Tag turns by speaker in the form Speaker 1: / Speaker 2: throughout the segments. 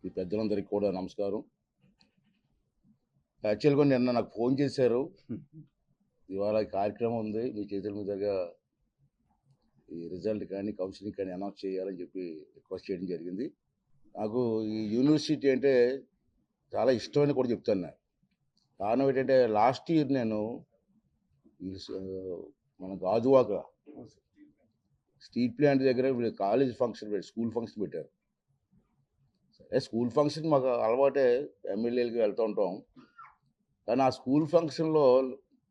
Speaker 1: ఈ పెద్దలందరికీ కూడా నమస్కారం. యాక్చువల్‌గా నిన్న నాకు ఫోన్ చేశారు. ఇవాళ ఈ కార్యక్రమం ఉంది. మీ చేతుల మీదుగా ఈ రిజల్ట్ కానీ, కౌన్సెలింగ్ కానీ అనౌన్స్ చేయాలని చెప్పి రిక్వెస్ట్ చేయడం జరిగింది. నాకు ఈ యూనివర్సిటీ అంటే చాలా ఇష్టమని కూడా చెప్తాను నేను. కారణం ఏంటంటే లాస్ట్ ఇయర్ నేను ఈ మన గాజువాక స్టీల్ ప్లాంట్ దగ్గర వీళ్ళు కాలేజ్ ఫంక్షన్ స్కూల్ ఫంక్షన్ పెట్టారు. సరే స్కూల్ ఫంక్షన్ మాకు అలవాటే, ఎమ్మెల్యేలకి వెళ్తూ ఉంటాం. కానీ ఆ స్కూల్ ఫంక్షన్‌లో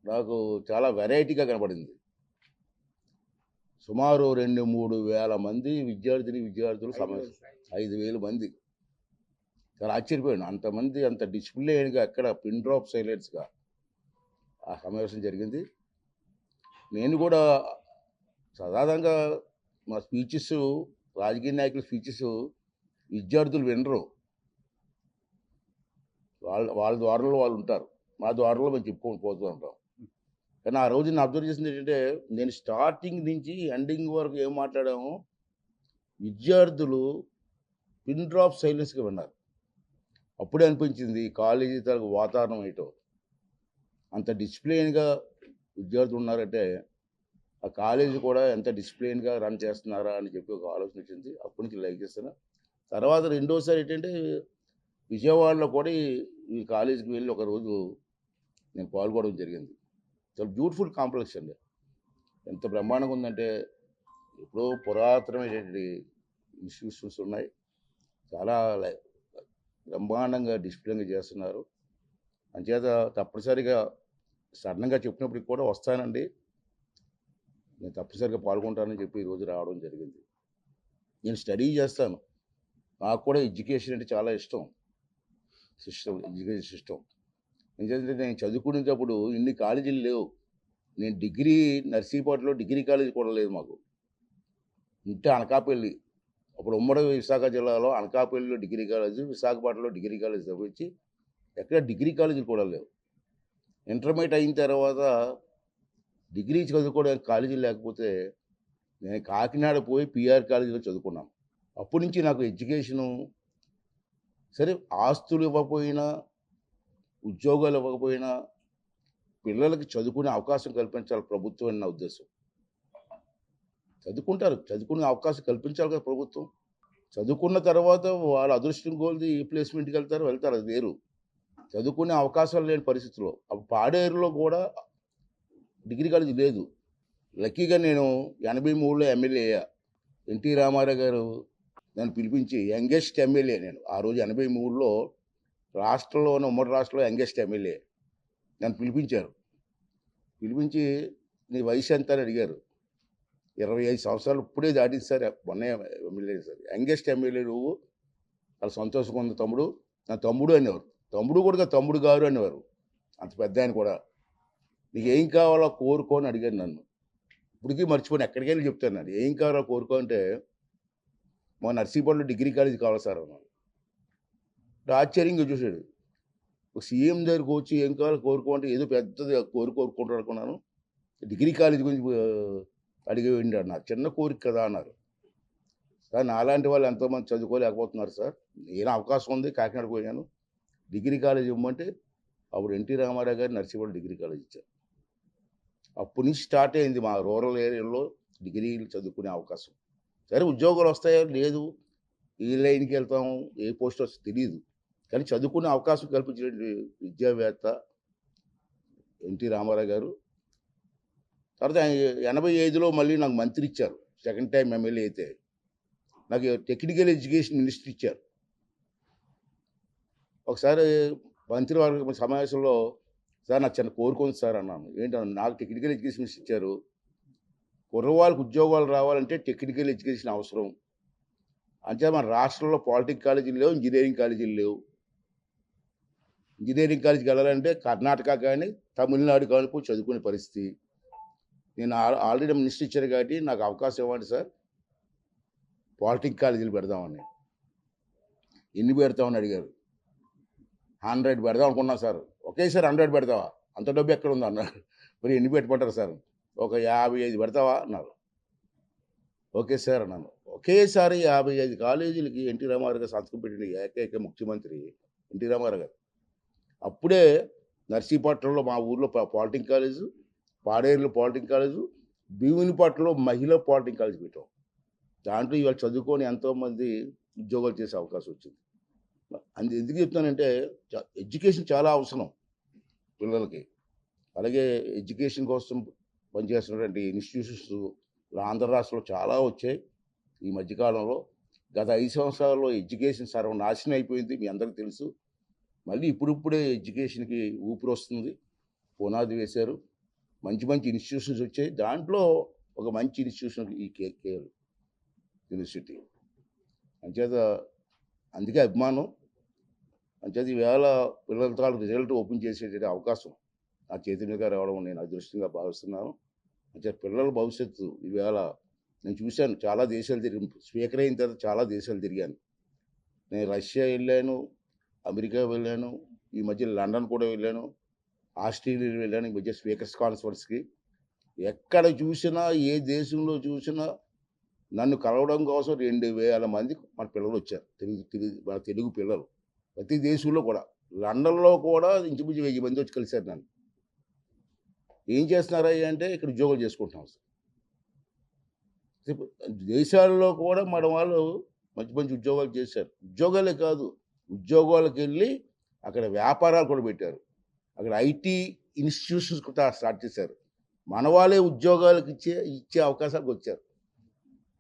Speaker 1: నాకు చాలా వెరైటీగా కనపడింది. సుమారు 2, 3 వేల మంది విద్యార్థులు సమావేశం. 5,000 మంది. చాలా ఆశ్చర్యపోయాను. అంతమంది అంత డిసిప్లిన్‌గా ఎక్కడ పిన్ డ్రాప్ సైలెన్స్‌గా ఆ సమావేశం జరిగింది. నేను కూడా సాధారణంగా మా స్పీచెస్, రాజకీయ నాయకుల స్పీచెస్ విద్యార్థులు వినరు. వాళ్ళ ద్వారంలో వాళ్ళు ఉంటారు. మా ద్వారంలో మేము చెప్పుకొని పోతూ ఉంటాం. కానీ ఆ రోజు నేను అబ్జర్వ్ చేసింది ఏంటంటే, నేను స్టార్టింగ్ నుంచి ఎండింగ్ వరకు ఏం మాట్లాడామో విద్యార్థులు పిన్ డ్రాప్ సైలెన్స్‌గా విన్నారు. అప్పుడే అనిపించింది కాలేజీ తాలూకు వాతావరణం ఏంటో. అంత డిసిప్లిన్‌గా విద్యార్థులు ఉన్నారంటే, ఆ కాలేజీ కూడా ఎంత డిసిప్లిన్‌గా రన్ చేస్తున్నారా అని చెప్పి ఒక ఆలోచన వచ్చింది. అప్పటి నుంచి లైక్ చేస్తున్నా. తర్వాత రెండోసారి ఏంటంటే, విజయవాడలో కూడా ఈ కాలేజీకి వెళ్ళి ఒకరోజు నేను పాల్గొనడం జరిగింది. చాలా బ్యూటిఫుల్ కాంప్లెక్స్ అండి. ఎంత బ్రహ్మాండంగా ఉందంటే, ఎప్పుడో పురాతనమైనటువంటి ఇన్స్టిట్యూషన్స్ ఉన్నాయి. చాలా బ్రహ్మాండంగా డిసిప్లిన్‌గా చేస్తున్నారు. అంచేత తప్పనిసరిగా సడన్‌గా చెప్పినప్పటికి కూడా వస్తానండి. నేను తప్పనిసరిగా పాల్గొంటానని చెప్పి ఈరోజు రావడం జరిగింది. నేను స్టడీ చేస్తాను. నాకు కూడా ఎడ్యుకేషన్ అంటే చాలా ఇష్టం. Education system. ఎందుకంటే నేను చదువుకునేటప్పుడు ఇన్ని కాలేజీలు లేవు. నేను డిగ్రీ నర్సీపట్నంలో డిగ్రీ కాలేజీ కూడా లేదు మాకు. ఉంటే అనకాపల్లి. అప్పుడు ఉమ్మడి విశాఖ జిల్లాలో అనకాపల్లిలో డిగ్రీ కాలేజీ, విశాఖపట్నంలో డిగ్రీ కాలేజీ తప్పించి ఎక్కడ డిగ్రీ కాలేజీలు కూడా లేవు. ఇంటర్మీడియేట్ అయిన తర్వాత డిగ్రీ చదువుకోవడానికి కాలేజీలు లేకపోతే నేను కాకినాడ పోయి పీఆర్ కాలేజీలో చదువుకున్నాను. అప్పటి నుంచి నాకు ఎడ్యుకేషను సరే ఆస్తులు ఇవ్వకపోయినా, ఉద్యోగాలు ఇవ్వకపోయినా పిల్లలకి చదువుకునే అవకాశం కల్పించాలి ప్రభుత్వం అని నా ఉద్దేశం. చదువుకుంటారు. చదువుకునే అవకాశం కల్పించాలి కదా ప్రభుత్వం. చదువుకున్న తర్వాత వాళ్ళ అదృష్టం కొలిది ఏ ప్లేస్‌మెంట్‌కి వెళ్తారు అది వేరు. చదువుకునే అవకాశాలు లేని పరిస్థితిలో. అప్పుడు పాడేరులో కూడా డిగ్రీ కాలేజీ లేదు. లక్కీగా నేను 83లో ఎమ్మెల్యే అయ్యా. ఎన్టీ రామారావు గారు నన్ను పిలిపించి యంగెస్ట్ ఎమ్మెల్యే నేను. ఆ రోజు 83లో రాష్ట్రంలోనే ఉమ్మడి రాష్ట్రంలో యంగెస్ట్ ఎమ్మెల్యే. నన్ను పిలిపించారు. పిలిపించి నీ వయసు ఎంత అని అడిగారు. 25 సంవత్సరాలు ఇప్పుడే దాటింది సార్. మొన్నే ఎమ్మెల్యే సార్. యంగెస్ట్ ఎమ్మెల్యే నువ్వు. చాలా సంతోషంగా ఉంది తమ్ముడు. నా తమ్ముడు అనేవారు. తమ్ముడు కూడా కాదు, తమ్ముడు గారు అనేవారు. అంత పెద్దాయన కూడా. నీకేం కావాలో కోరుకో అని అడిగారు నన్ను. ఇప్పటికీ మర్చిపోను. ఎక్కడికెళ్ళి చెప్తాను నేను. ఏం కావాలో కోరుకో అంటే, మా నర్సీపట్నంలో డిగ్రీ కాలేజీ కావాలి సార్ అన్నాను. ఆశ్చర్యంగా చూసాడు. ఒక సీఎం దగ్గరికి వచ్చి ఏం కావాలో కోరుకో అంటే ఏదో పెద్దది కోరుకుంటాడు అనుకున్నాను. డిగ్రీ కాలేజీ గురించి అడిగి వింటాడు. నాకు చిన్న కోరిక కదా అన్నారు. సార్ నాలాంటి వాళ్ళు ఎంతోమంది చదువుకోలేకపోతున్నారు సార్. నేను అవకాశం ఉంది కాకినాడ పోయాను. డిగ్రీ కాలేజ్ ఇవ్వమంటే అప్పుడు ఎన్టీ రామారావు గారు నర్సీపట్నం డిగ్రీ కాలేజ్ ఇచ్చారు. అప్పటి నుంచి స్టార్ట్ అయింది మా రూరల్ ఏరియాలో డిగ్రీలు చదువుకునే అవకాశం. సరే ఉద్యోగాలు వస్తాయో లేదు, ఏ లైన్‌కి వెళ్తాము, ఏ పోస్ట్ వస్తుందో తెలీదు. కానీ చదువుకునే అవకాశం కల్పించిన విద్యావేత్త ఎన్టీ రామారావు గారు. తర్వాత 85లో మళ్ళీ నాకు మంత్రి ఇచ్చారు. సెకండ్ టైమ్ ఎమ్మెల్యే అయితే. నాకు టెక్నికల్ ఎడ్యుకేషన్ మినిస్టర్ ఇచ్చారు. ఒకసారి మంత్రివర్గ సమావేశంలో సార్ నాకు చిన్న కోరిక ఉంది సార్ అన్నాను. ఏంటన్నా నాకు టెక్నికల్ ఎడ్యుకేషన్ మినిస్టర్ ఇచ్చారు. కుర్రవాళ్ళకి ఉద్యోగాలు రావాలంటే టెక్నికల్ ఎడ్యుకేషన్ అవసరం. అంతే మన రాష్ట్రంలో పాలిటెక్నిక్ కాలేజీలు లేవు, ఇంజినీరింగ్ కాలేజీలు లేవు. ఇంజినీరింగ్ కాలేజీకి వెళ్ళాలంటే కర్ణాటక కానీ, తమిళనాడు కానీ పోయి చదువుకునే పరిస్థితి. నేను ఆల్రెడీ మినిస్టర్ ఇచ్చారు కాబట్టి నాకు అవకాశం ఇవ్వండి సార్. పాలిటెక్నిక్ కాలేజీలు పెడదామని. ఎన్ని పెడతామని అడిగారు. 100 పెడదాం అనుకున్నాను సార్. ఒకేసారి 100 పెడతావా? అంత డబ్బు ఎక్కడుంది అన్నారు. మరి ఎన్ని పెట్టమంటారు సార్? ఒక 55 పెడతావా అన్నారు. ఓకే సార్ అన్నాను. ఒకేసారి 55 కాలేజీలకి ఎన్టీ రామారావు గారు సంతకం పెట్టిన ఏకైక ముఖ్యమంత్రి ఎన్టీ రామారావు గారు. అప్పుడే నర్సీపట్నంలో మా ఊర్లో పాలిటెక్నిక్ కాలేజు, పాడేరులో పాలిటెక్నిక్ కాలేజు, భీమునిపట్నంలో మహిళా పాలిటెక్నిక్ కాలేజ్ పెట్టాం. దాంట్లో ఇవాళ చదువుకొని ఎంతోమంది ఉద్యోగాలు చేసే అవకాశం వచ్చింది. ఎందుకు చెప్తున్నానంటే ఎడ్యుకేషన్ చాలా అవసరం పిల్లలకి. అలాగే ఎడ్యుకేషన్ కోసం పనిచేస్తున్నటువంటి ఇన్‌స్టిట్యూషన్స్ ఆంధ్ర రాష్ట్రంలో చాలా వచ్చాయి ఈ మధ్య కాలంలో. గత 5 సంవత్సరాల్లో ఎడ్యుకేషన్ సర్వనాశనం అయిపోయింది. మీ అందరికీ తెలుసు. మళ్ళీ ఇప్పుడిప్పుడే ఎడ్యుకేషన్‌కి ఊపిరొస్తుంది. పునాది వేశారు. మంచి మంచి ఇన్‌స్టిట్యూషన్స్ వచ్చాయి. దాంట్లో ఒక మంచి ఇన్‌స్టిట్యూషన్ ఈ కేఎల్ యూనివర్సిటీ. అంచేత అందుకే అభిమానం. అంచేత ఈవేళ పిల్లల తాలూకు రిజల్ట్ ఓపెన్ చేసేటువంటి అవకాశం నా చేతి మీదుగా రావడం నేను అదృష్టంగా భావిస్తున్నాను. అంచేత పిల్లల భవిష్యత్తు ఈవేళ నేను చూశాను. చాలా దేశాలు స్పీకర్ అయిన తర్వాత చాలా దేశాలు తిరిగాను. నేను రష్యా వెళ్ళాను, అమెరికా వెళ్ళాను, ఈ మధ్య లండన్ కూడా వెళ్ళాను, ఆస్ట్రేలియా వెళ్ళాను ఈ మధ్య స్పీకర్స్ కాన్ఫరెన్స్‌కి. ఎక్కడ చూసినా, ఏ దేశంలో చూసినా నన్ను కలవడం కోసం 2000 మంది మన పిల్లలొచ్చారు. మన తెలుగు పిల్లలు. ప్రతి దేశంలో కూడా. లండన్‌లో కూడా ఇంచుమించు 1000 మంది వచ్చి కలిసారు నన్ను. ఏం చేస్తున్నారయ్యా అంటే ఇక్కడ ఉద్యోగాలు చేసుకుంటున్నాం సార్. దేశాల్లో కూడా మన వాళ్ళు మంచి మంచి ఉద్యోగాలు చేశారు. ఉద్యోగాలే కాదు, ఉద్యోగాలకెళ్ళి అక్కడ వ్యాపారాలు కూడా పెట్టారు. అక్కడ ఐటీ ఇన్‌స్టిట్యూషన్స్ కూడా స్టార్ట్ చేశారు. మన వాళ్ళే ఉద్యోగాలకు ఇచ్చే అవకాశాలకు వచ్చారు.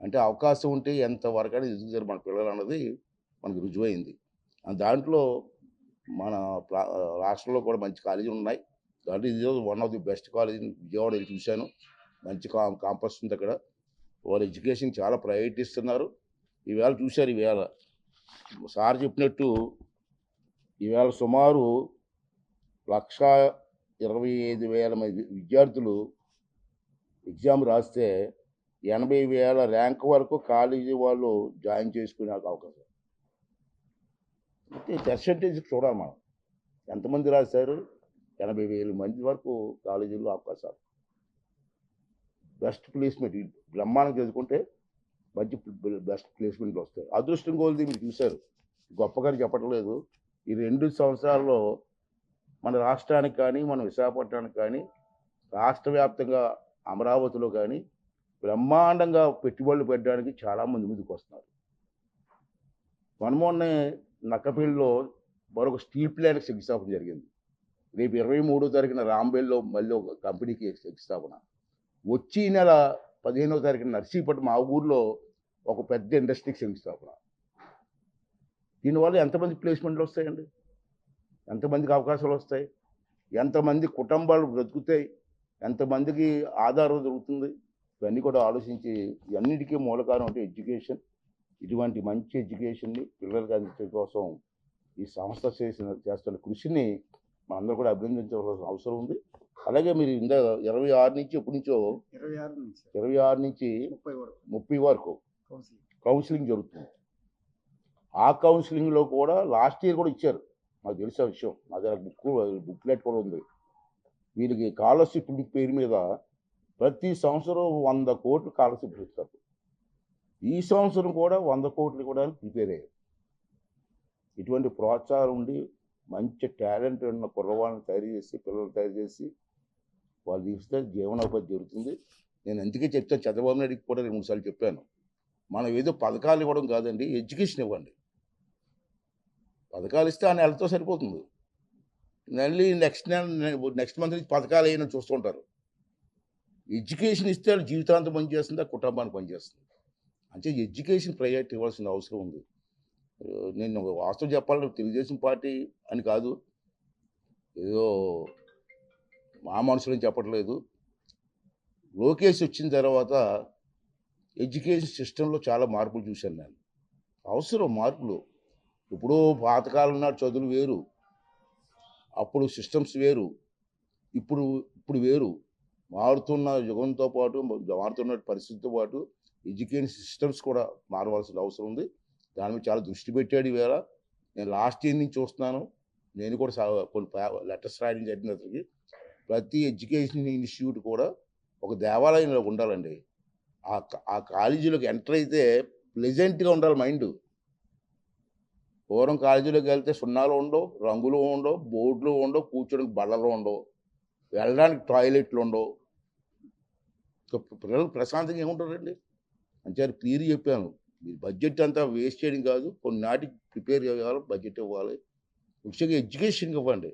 Speaker 1: అంటే అవకాశం ఉంటే ఎంతవరకైనా ఎదుగుతారు మన పిల్లలు అన్నది మనకు రుజువైంది. దాంట్లో మన రాష్ట్రంలో కూడా మంచి కాలేజీలు ఉన్నాయి. దాంట్లో ఇది one of the best college Vijayawada వెళ్ళి చూశాను. మంచి కాంపస్ ఉంది అక్కడ. వాళ్ళు ఎడ్యుకేషన్ చాలా ప్రయారిటీ ఇస్తున్నారు. ఈవేళ చూశారు ఈవేళ సార్ చెప్పినట్టు ఈవేళ సుమారు 1,25,000 మంది విద్యార్థులు ఎగ్జామ్ రాస్తే 80,000 ర్యాంక్ వరకు కాలేజీ వాళ్ళు జాయిన్ చేసుకునే అవకాశం. అయితే పర్సెంటేజ్ చూడాలి మనం. ఎంతమంది రాశారు? 80,000 మంది వరకు కాలేజీల్లో అవకాశాలు. బెస్ట్ ప్లేస్‌మెంట్ బ్రహ్మాండంగా చదువుకుంటే మంచి బెస్ట్ ప్లేస్‌మెంట్లు వస్తాయి. అదృష్టం కొలిది మీరు చూశారు. గొప్పగా చెప్పట్లేదు. ఈ 2 సంవత్సరాల్లో మన రాష్ట్రానికి కానీ, మన విశాఖపట్నానికి కానీ, రాష్ట్ర వ్యాప్తంగా అమరావతిలో కానీ బ్రహ్మాండంగా పెట్టుబడులు పెట్టడానికి చాలామంది ముందుకొస్తున్నారు. మొన్నే నక్కపల్లిలో మరొక స్టీల్ ప్లాంట్‌కి శంకుస్థాపన జరిగింది. రేపు 23వ తారీఖున రాంబేల్‌లో మళ్ళీ ఒక కంపెనీకి శంకుస్థాపన. వచ్చే నెల 15వ తారీఖున నర్సీపట్నం మా ఊర్లో ఒక పెద్ద ఇండస్ట్రీకి శంకుస్థాపన. దీనివల్ల ఎంతమంది ప్లేస్‌మెంట్లు వస్తాయండి? ఎంతమందికి అవకాశాలు వస్తాయి? ఎంతమంది కుటుంబాలు బ్రతుకుతాయి? ఎంతమందికి ఆధారం దొరుకుతుంది? ఇవన్నీ కూడా ఆలోచించి ఇవన్నిటికీ మూల కారణం అంటే ఎడ్యుకేషన్. ఇటువంటి మంచి ఎడ్యుకేషన్‌ని పిల్లలకి అందించడం కోసం ఈ సంస్థ చేస్తున్న కృషిని మనందరూ కూడా అభినందించవలసిన అవసరం ఉంది. అలాగే మీరు 26 నుంచి ఎప్పటి నుంచో 26 నుంచి 30 వరకు కౌన్సిలింగ్ జరుగుతుంది. ఆ కౌన్సిలింగ్‌లో కూడా లాస్ట్ ఇయర్ కూడా ఇచ్చారు. నాకు తెలిసిన విషయం. నా దగ్గర బుక్లెట్ కూడా ఉంది. వీళ్ళకి స్కాలర్‌షిప్ పేరు మీద ప్రతి సంవత్సరం 100 కోట్లు స్కాలర్‌షిప్ ఇస్తారు. ఈ సంవత్సరం కూడా 100 కోట్లు ఇవ్వడానికి ప్రిపేర్ అయ్యారు. ఇటువంటి ప్రోత్సాహం ఉండి మంచి టాలెంట్ ఉన్న కుర్రవాళ్ళని తయారు చేసి, పిల్లల్ని తయారు చేసి వాళ్ళు ఇస్తే జీవనోపాధి జరుగుతుంది. నేను అందుకే చెప్తాను, చంద్రబాబు నాయుడుకి కూడా 2, 3 సార్లు చెప్పాను. మనం ఏదో పథకాలు ఇవ్వడం కాదండి, ఎడ్యుకేషన్ ఇవ్వండి. పథకాలు ఇస్తే ఆ నెలతో సరిపోతుంది. మళ్ళీ నెక్స్ట్ మంత్ నుంచి పథకాలు వేయని చూస్తుంటారు. ఎడ్యుకేషన్ ఇస్తే వాళ్ళు జీవితాంతం పనిచేస్తుంది, ఆ కుటుంబానికి పనిచేస్తుంది. అంటే ఎడ్యుకేషన్ ప్రయారిటీ ఇవ్వాల్సిన అవసరం ఉంది. నేను వాస్తవం చెప్పాలంటే తెలుగుదేశం పార్టీ అని కాదు, ఏదో మా మనుషులని చెప్పట్లేదు. లోకేష్ వచ్చిన తర్వాత ఎడ్యుకేషన్ సిస్టంలో చాలా మార్పులు చూశాను నేను. అవసరం మార్పులు. ఇప్పుడు పాతకాలం నాటి చదువులు వేరు, అప్పుడు సిస్టమ్స్ వేరు, ఇప్పుడు వేరు. మారుతున్న యుగంతో పాటు, మారుతున్న పరిస్థితితో పాటు ఎడ్యుకేషన్ సిస్టమ్స్ కూడా మారవలసిన అవసరం ఉంది. దాని మీద చాలా దృష్టి పెట్టాడు ఈవేళ. నేను లాస్ట్ ఇయర్ నుంచి చూస్తున్నాను. నేను కూడా కొన్ని లెటర్స్ రాయడం జరిగింది అతనికి. ప్రతి ఎడ్యుకేషన్ ఇన్స్టిట్యూట్ కూడా ఒక దేవాలయంలో ఉండాలండి. ఆ కాలేజీలోకి ఎంటర్ అయితే ప్లెజెంట్‌గా ఉండాలి మైండు. పూర్వం కాలేజీలోకి వెళ్తే సున్నాలు ఉండవు, రంగులు ఉండవు, బోర్డులు ఉండవు, కూర్చోడానికి బల్లలు ఉండవు, వెళ్ళడానికి టాయిలెట్లు ఉండవు. పిల్లలు ప్రశాంతంగా ఏముంటారండి? అంచేత క్లియర్ చెప్పాను. మీరు బడ్జెట్ అంతా వేస్ట్ చేయడం కాదు. కొన్నాటికి ప్రిపేర్ చేయాలి, బడ్జెట్ ఇవ్వాలి. ముఖ్యంగా ఎడ్యుకేషన్ ఇవ్వండి.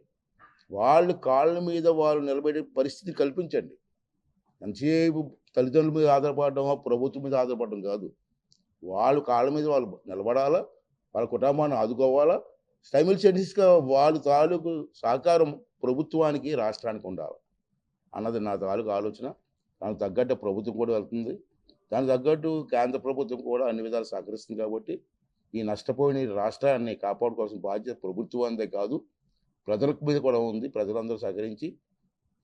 Speaker 1: వాళ్ళు కాళ్ళ మీద వాళ్ళు నిలబడే పరిస్థితి కల్పించండి. ఎంతసేపు తల్లిదండ్రుల మీద ఆధారపడడం, ప్రభుత్వం మీద ఆధారపడడం కాదు. వాళ్ళు కాళ్ళ మీద వాళ్ళు నిలబడాలా, వాళ్ళ కుటుంబాన్ని ఆదుకోవాలా. సైమిల్టేనియస్‌గా వాళ్ళ తాలూకు సహకారం ప్రభుత్వానికి, రాష్ట్రానికి ఉండాలి అన్నది నా తాలూకు ఆలోచన. దానికి తగ్గట్టు ప్రభుత్వం కూడా వెళ్తుంది. దానికి తగ్గట్టు కేంద్ర ప్రభుత్వం కూడా అన్ని విధాలు సహకరిస్తుంది కాబట్టి, ఈ నష్టపోయిన ఈ రాష్ట్రాన్ని కాపాడుకోవాల్సిన బాధ్యత ప్రభుత్వానిదే కాదు, ప్రజల మీద కూడా ఉంది. ప్రజలందరూ సహకరించి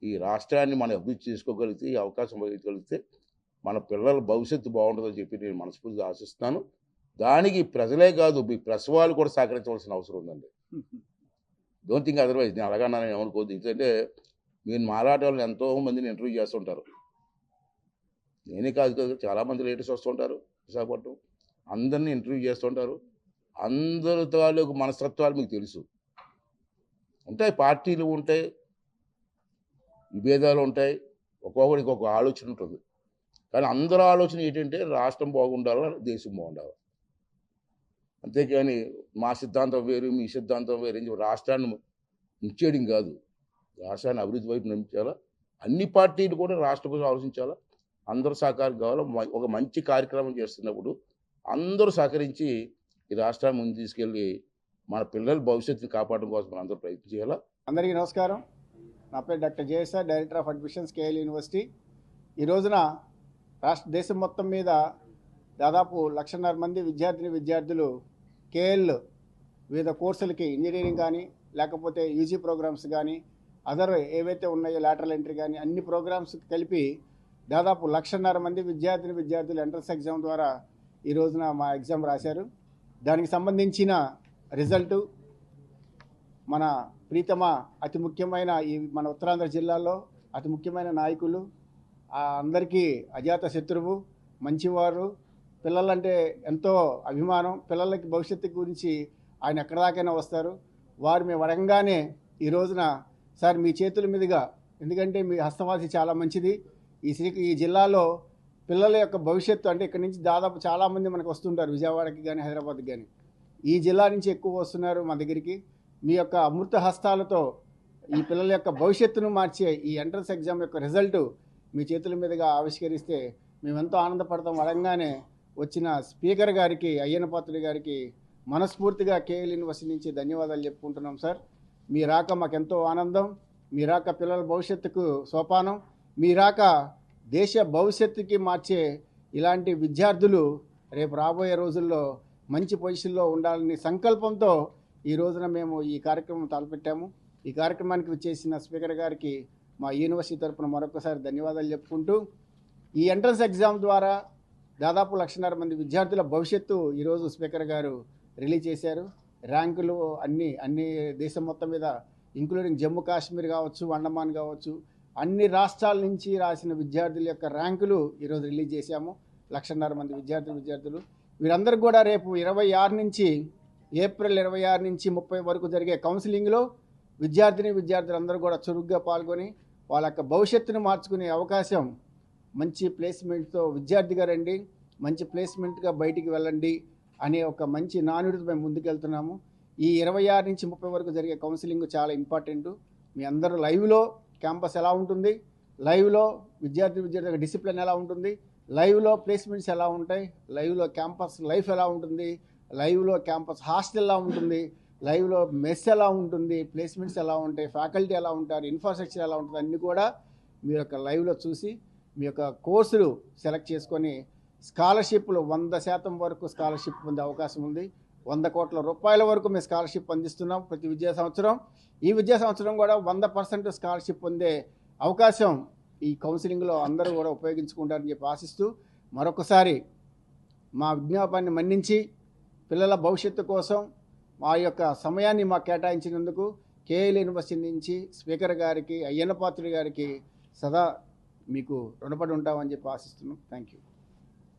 Speaker 1: ఈ రాష్ట్రాన్ని మనం అభివృద్ధి చేసుకోగలిగితే, ఈ అవకాశం ఇవ్వగలిగితే మన పిల్లల భవిష్యత్తు బాగుంటుందని చెప్పి నేను మనస్ఫూర్తిగా ఆశిస్తున్నాను. దానికి ప్రజలే కాదు, మీ ప్రెస్ వాళ్ళు కూడా సహకరించవలసిన అవసరం ఉందండి. Don't think otherwise. నేను అలాగన్నానని ఏమనుకోవద్దు. ఎందుకంటే మీరు మాలాంటి వాళ్ళని ఎంతో మందిని ఇంటర్వ్యూ చేస్తుంటారు. నేనే కాదు కదా, చాలామంది లీడర్స్ వస్తుంటారు విశాఖపట్నం. అందరినీ ఇంటర్వ్యూ చేస్తుంటారు. అందరి తాలూకు మనస్తత్వాలు మీకు తెలుసు. ఉంటాయి, పార్టీలు ఉంటాయి, విభేదాలు ఉంటాయి, ఒక్కొక్కడికి ఒక ఆలోచన ఉంటుంది. కానీ అందరి ఆలోచన ఏంటంటే రాష్ట్రం బాగుండాలా, దేశం బాగుండాలి. అంతేకాని మా సిద్ధాంతం వేరు, మీ సిద్ధాంతం వేరు అని చెప్పి రాష్ట్రాన్ని ముంచేయడం కాదు. రాష్ట్రాన్ని అభివృద్ధి వైపు నడిపించాలా. అన్ని పార్టీలు కూడా రాష్ట్రం కోసం ఆలోచించాలా. అందరూ సహకారం కావాలా. ఒక మంచి కార్యక్రమం చేస్తున్నప్పుడు అందరూ సహకరించి ఈ రాష్ట్రాన్ని ముందు తీసుకెళ్ళి మన పిల్లల భవిష్యత్తుని కాపాడడం కోసం మనం అందరూ ప్రయత్నం చేయాలా.
Speaker 2: అందరికీ నమస్కారం. నా పేరు doctor JSR, director of admissions, KL university. ఈ రోజున దేశం మొత్తం మీద దాదాపు 1,50,000 మంది విద్యార్థులు కేఎల్ వివిధ కోర్సులకి, ఇంజనీరింగ్ కానీ లేకపోతే యూజీ ప్రోగ్రామ్స్ కానీ అదర్ ఏవైతే ఉన్నాయో లాటరల్ ఎంట్రీ కానీ అన్ని ప్రోగ్రామ్స్ కలిపి దాదాపు 1,50,000 మంది విద్యార్థులు ఎంట్రన్స్ ఎగ్జామ్ ద్వారా ఈ రోజున మా ఎగ్జామ్ రాశారు. దానికి సంబంధించిన రిజల్టు మన ప్రీతమ అతి ముఖ్యమైన ఈ మన ఉత్తరాంధ్ర జిల్లాలో అతి ముఖ్యమైన నాయకులు, అందరికీ అజాత శత్రువు, మంచివారు, పిల్లలంటే ఎంతో అభిమానం, పిల్లలకి భవిష్యత్తు గురించి ఆయన ఎక్కడిదాకైనా వస్తారు. వారు మేము అడగంగానే ఈ రోజున సార్ మీ చేతుల మీదుగా, ఎందుకంటే మీ హస్తవాసి చాలా మంచిది, ఈ జిల్లాలో పిల్లల యొక్క భవిష్యత్తు అంటే ఇక్కడ నుంచి దాదాపు చాలామంది మనకు వస్తుంటారు, విజయవాడకి కానీ హైదరాబాద్కి కానీ. ఈ జిల్లా నుంచి ఎక్కువ వస్తున్నారు మా దగ్గరికి. మీ యొక్క అమృత హస్తాలతో ఈ పిల్లల యొక్క భవిష్యత్తును మార్చే ఈ ఎంట్రన్స్ ఎగ్జామ్ యొక్క రిజల్టు మీ చేతుల మీదుగా ఆవిష్కరిస్తే మేమెంతో ఆనందపడతాం. అడగంగానే వచ్చిన స్పీకర్ గారికి, అయ్యన్నపాత్రుడి గారికి మనస్ఫూర్తిగా కేఎల్ యూనివర్సిటీ నుంచి ధన్యవాదాలు చెప్పుకుంటున్నాం సార్. మీ రాక మాకెంతో ఆనందం. మీ రాక పిల్లల భవిష్యత్తుకు సోపానం. మీ రాక దేశ భవిష్యత్తుకి మార్చే ఇలాంటి విద్యార్థులు రేపు రాబోయే రోజుల్లో మంచి పొజిషన్లో ఉండాలని సంకల్పంతో ఈ రోజున మేము ఈ కార్యక్రమం తలపెట్టాము. ఈ కార్యక్రమానికి వచ్చేసిన స్పీకర్ గారికి మా యూనివర్సిటీ తరఫున మరొకసారి ధన్యవాదాలు చెప్పుకుంటూ, ఈ ఎంట్రన్స్ ఎగ్జామ్ ద్వారా దాదాపు 1,50,000 మంది విద్యార్థుల భవిష్యత్తు ఈరోజు స్పీకర్ గారు రిలీజ్ చేశారు. ర్యాంకులు అన్ని దేశం మొత్తం మీద, ఇంక్లూడింగ్ జమ్మూ కాశ్మీర్ కావచ్చు, అండమాన్ కావచ్చు, అన్ని రాష్ట్రాల నుంచి రాసిన విద్యార్థుల యొక్క ర్యాంకులు ఈరోజు రిలీజ్ చేశాము. 1,50,000 మంది విద్యార్థులు వీరందరికీ కూడా రేపు ఏప్రిల్ 26 నుంచి 30 వరకు జరిగే కౌన్సిలింగ్లో విద్యార్థులందరూ కూడా చురుగ్గా పాల్గొని వాళ్ళ యొక్క భవిష్యత్తును మార్చుకునే అవకాశం, మంచి ప్లేస్మెంట్తో విద్యార్థిగా రండి, మంచి ప్లేస్మెంట్గా బయటికి వెళ్ళండి అనే ఒక మంచి నానుడితో మేము ముందుకెళ్తున్నాము. ఈ 26 నుంచి 30 వరకు జరిగే కౌన్సిలింగ్ చాలా ఇంపార్టెంట్. మీ అందరూ లైవ్లో క్యాంపస్ ఎలా ఉంటుంది, లైవ్లో విద్యార్థి డిసిప్లిన్ ఎలా ఉంటుంది, లైవ్లో ప్లేస్మెంట్స్ ఎలా ఉంటాయి, లైవ్లో క్యాంపస్ లైఫ్ ఎలా ఉంటుంది, లైవ్లో క్యాంపస్ హాస్టల్ ఎలా ఉంటుంది, లైవ్లో మెస్ ఎలా ఉంటుంది, ప్లేస్మెంట్స్ ఎలా ఉంటాయి, ఫ్యాకల్టీ ఎలా ఉంటారు, ఇన్ఫ్రాస్ట్రక్చర్ ఎలా ఉంటుంది, అన్నీ కూడా మీ యొక్క లైవ్లో చూసి మీ యొక్క కోర్సులు సెలెక్ట్ చేసుకొని స్కాలర్షిప్లు 100% వరకు స్కాలర్షిప్ పొందే అవకాశం ఉంది. 100 కోట్ల రూపాయల వరకు మేము స్కాలర్షిప్ అందిస్తున్నాం ప్రతి విద్యా సంవత్సరం. ఈ విద్యా సంవత్సరం కూడా 100% స్కాలర్షిప్ పొందే అవకాశం ఈ కౌన్సిలింగ్లో అందరూ కూడా ఉపయోగించుకుంటారని చెప్పి ఆశిస్తూ, మరొకసారి మా విజ్ఞాపనాన్ని మన్నించి పిల్లల భవిష్యత్తు కోసం మా యొక్క సమయాన్ని మాకు కేటాయించినందుకు కేఎల్ యూనివర్సిటీ నుంచి స్పీకర్ గారికి, అయ్యన్నపాత్రుడి గారికి సదా మీకు రుణపడి ఉంటామని చెప్పి ఆశిస్తున్నాం. Thank you.